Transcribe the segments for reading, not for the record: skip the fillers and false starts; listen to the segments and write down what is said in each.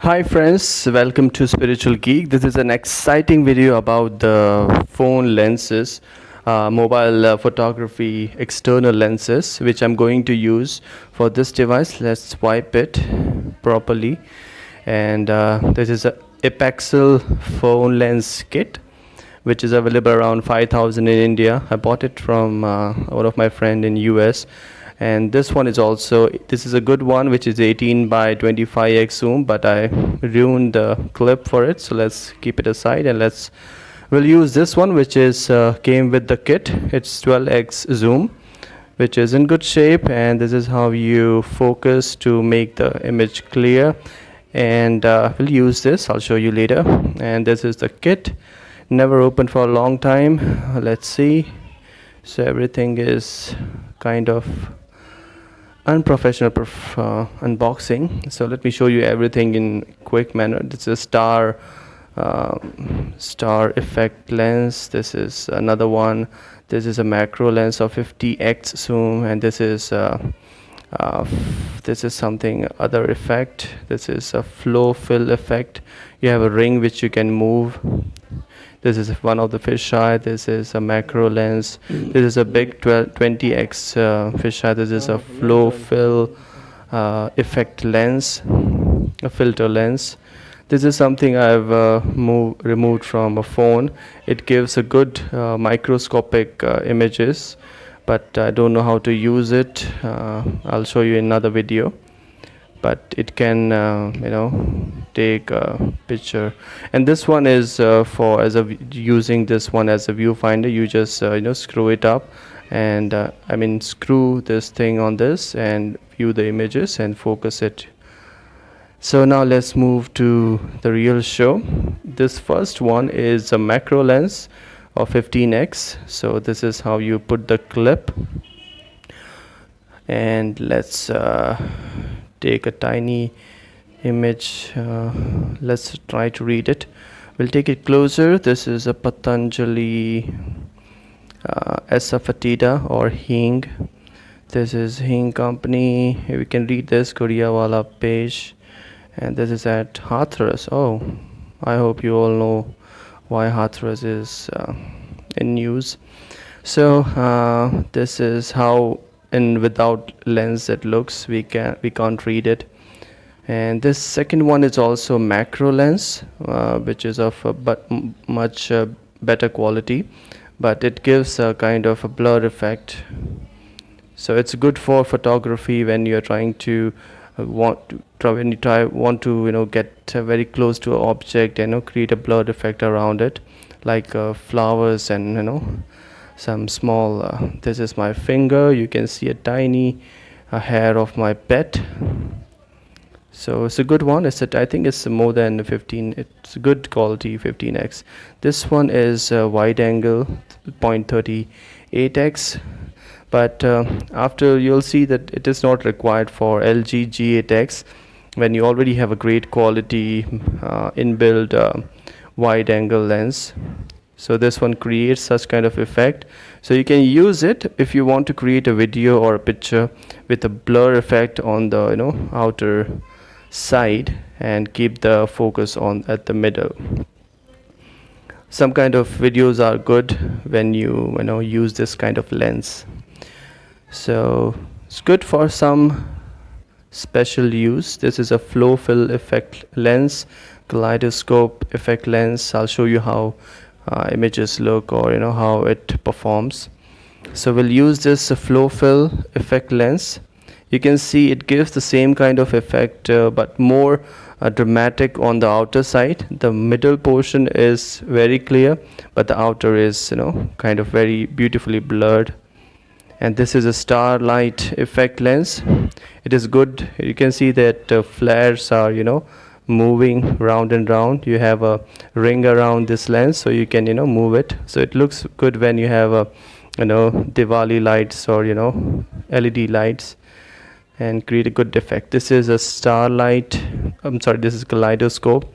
Hi friends, welcome to Spiritual Geek. This is an exciting video about the phone lenses, mobile photography external lenses, which I'm going to use for this device. Let's swipe it properly. And this is a Apexel phone lens kit, which is available around 5,000 in India. I bought it from one of my friend in US. And this is a good one, which is 18 by 25x zoom, but I ruined the clip for it, so let's keep it aside and we'll use this one, which is came with the kit. It's 12x zoom, which is in good shape, and this is how you focus to make the image clear. And we'll use this, I'll show you later. And this is the kit, never opened for a long time. Let's see. So everything is kind of unprofessional unboxing, so let me show you everything in quick manner. This is a star effect lens. This is another one. This is a macro lens of 50x zoom, and this is something other effect. This is a flow fill effect. You have a ring which you can move. This is one of the fisheye. This is a macro lens. This is a big 20x fisheye. This is a flow fill effect lens, a filter lens. This is something I've removed from a phone. It gives a good microscopic images, but I don't know how to use it. I'll show you in another video. But it can take a picture, and this one is using this one as a viewfinder. You just screw it up, and screw this thing on this and view the images and focus it. So now let's move to the real show. This first one is a macro lens of 15x. So this is how you put the clip, and let's take a tiny image. Let's try to read it. We'll take it closer. This is a Patanjali Asafoetida or Hing. This is Hing company. Here we can read this Korea wala page, and this is at Hathras. Oh, I hope you all know why Hathras is in news. So this is how without lens it looks. We can't read it. And this second one is also macro lens, which is of much better quality, but it gives a kind of a blur effect. So it's good for photography when you're trying to want to get very close to an object and create a blur effect around it, like flowers and some small this is my finger. You can see a tiny hair of my pet. So it's a good one. I think it's more than 15. It's good quality 15x. This one is wide angle 0.38x, but after you'll see that it is not required for LG G8x when you already have a great quality inbuilt wide angle lens. So this one creates such kind of effect. So you can use it if you want to create a video or a picture with a blur effect on the outer side and keep the focus on at the middle. Some kind of videos are good when you use this kind of lens. So it's good for some special use. This is a flow fill effect lens, kaleidoscope effect lens. I'll show you how images look, or how it performs. So we'll use this flow fill effect lens. You can see it gives the same kind of effect, but more dramatic on the outer side. The middle portion is very clear, but the outer is kind of very beautifully blurred. And this is a starlight effect lens. It is good. You can see that flares are moving round and round. You have a ring around this lens, so you can move it. So it looks good when you have a Diwali lights or LED lights, and create a good effect. This is a this is kaleidoscope.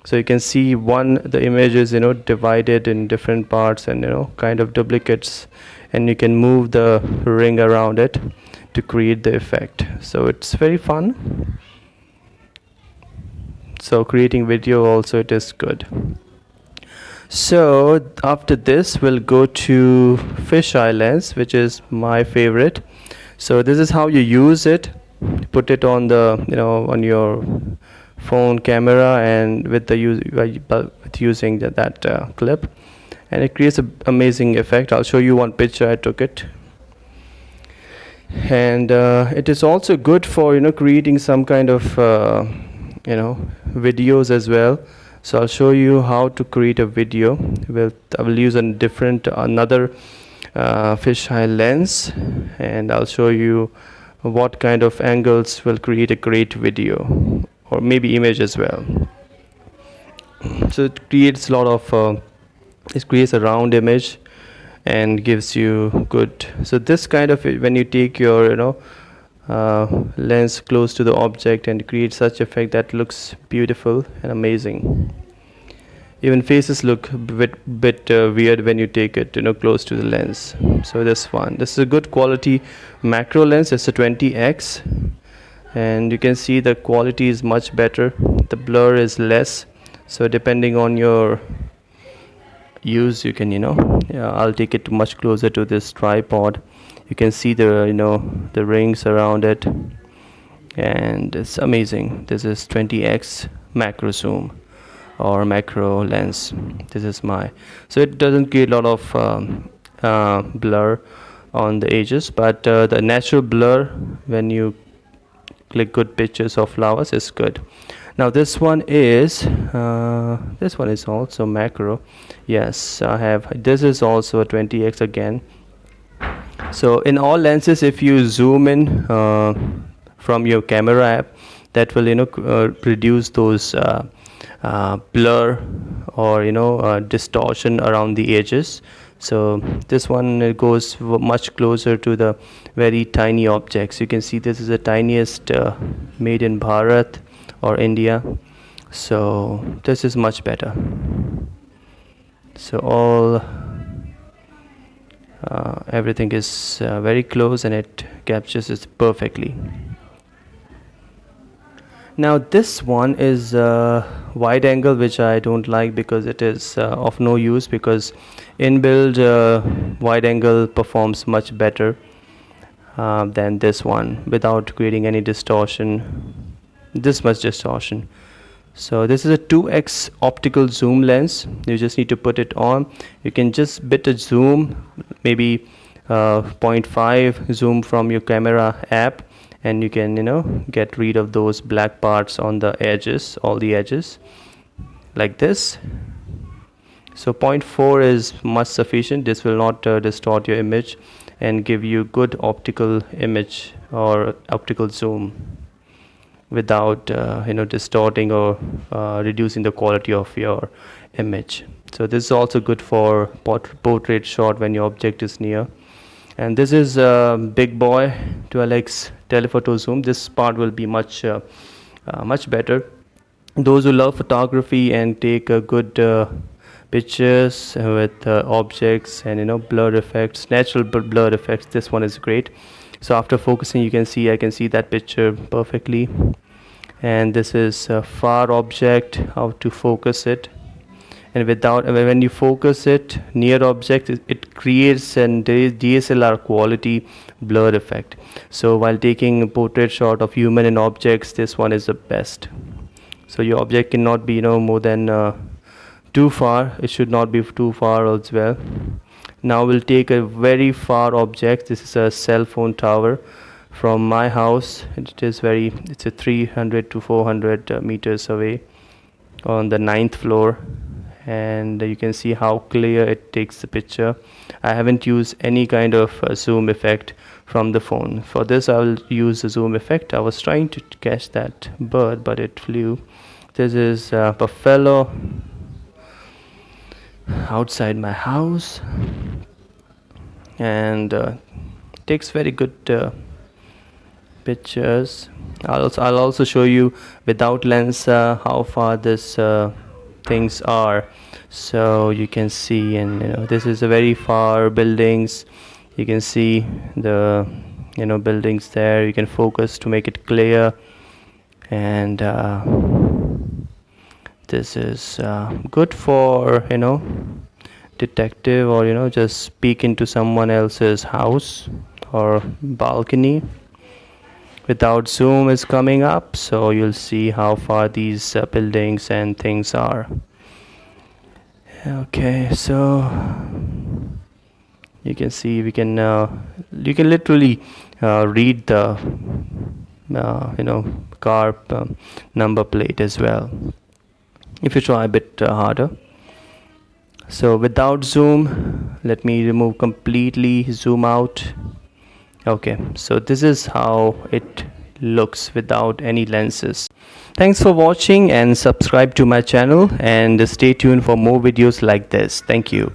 So you can see the image is divided in different parts and kind of duplicates, and you can move the ring around it to create the effect. So it's very fun. So creating video also it is good. So after this we'll go to fisheye lens, which is my favorite. So this is how you use it. Put it on the, on your phone camera, and with the with using that clip, and it creates an amazing effect. I'll show you one picture I took it. And it is also good for creating some kind of videos as well. So I'll show you how to create a video. I will use another fisheye lens, and I'll show you what kind of angles will create a great video, or maybe image as well. So it creates it creates a round image and gives you good. So this kind of, when you take your lens close to the object and create such effect, that looks beautiful and amazing. Even faces look a bit weird when you take it close to the lens. So this is a good quality macro lens. It's a 20x, and you can see the quality is much better. The blur is less, so depending on your use, you can I'll take it much closer to this tripod. You can see the rings around it, and it's amazing. This is 20x macro zoom or macro lens. This is so it doesn't create a lot of blur on the edges, but the natural blur when you click good pictures of flowers is good. Now this one is also macro. Yes, I have. This is also a 20x again. So in all lenses, if you zoom in from your camera app, that will produce those blur or distortion around the edges. So this one goes much closer to the very tiny objects. You can see this is the tiniest made in Bharat or India. So this is much better. So everything is very close, and it captures it perfectly. Now this one is wide angle, which I don't like because it is of no use, because inbuilt wide angle performs much better than this one without creating any distortion, this much distortion. So this is a 2x optical zoom lens. You just need to put it on. You can just bit a zoom, maybe 0.5 zoom from your camera app, and you can get rid of those black parts on the edges, all the edges, like this. So 0.4 is much sufficient. This will not distort your image and give you good optical image or optical zoom without distorting or reducing the quality of your image. So this is also good for portrait shot when your object is near. And this is big boy 12x telephoto zoom. This part will be much better. Those who love photography and take good pictures with objects and blur effects, natural blur effects, this one is great. So after focusing, I can see that picture perfectly. And this is a far object, how to focus it. And when you focus it near object, it creates an DSLR quality blur effect. So while taking a portrait shot of human and objects, this one is the best. So your object cannot be more than too far. It should not be too far as well. Now we'll take a very far object. This is a cell phone tower from my house. It's a 300 to 400 meters away on the 9th floor, and you can see how clear it takes the picture. I haven't used any kind of zoom effect from the phone. For this I will use the zoom effect. I was trying to catch that bird, but it flew. This is buffalo outside my house, and takes very good pictures. I'll also show you without lens how far this things are. So you can see, and this is a very far buildings. You can see the buildings there. You can focus to make it clear, and This is good for, detective, or just peek into someone else's house or balcony. Without zoom is coming up, so you'll see how far these buildings and things are. Okay, so you can see you can literally read the car number plate as well if you try a bit harder. So without zoom, let me remove completely, zoom out. Okay, so this is how it looks without any lenses. Thanks for watching, and subscribe to my channel, and stay tuned for more videos like this. Thank you.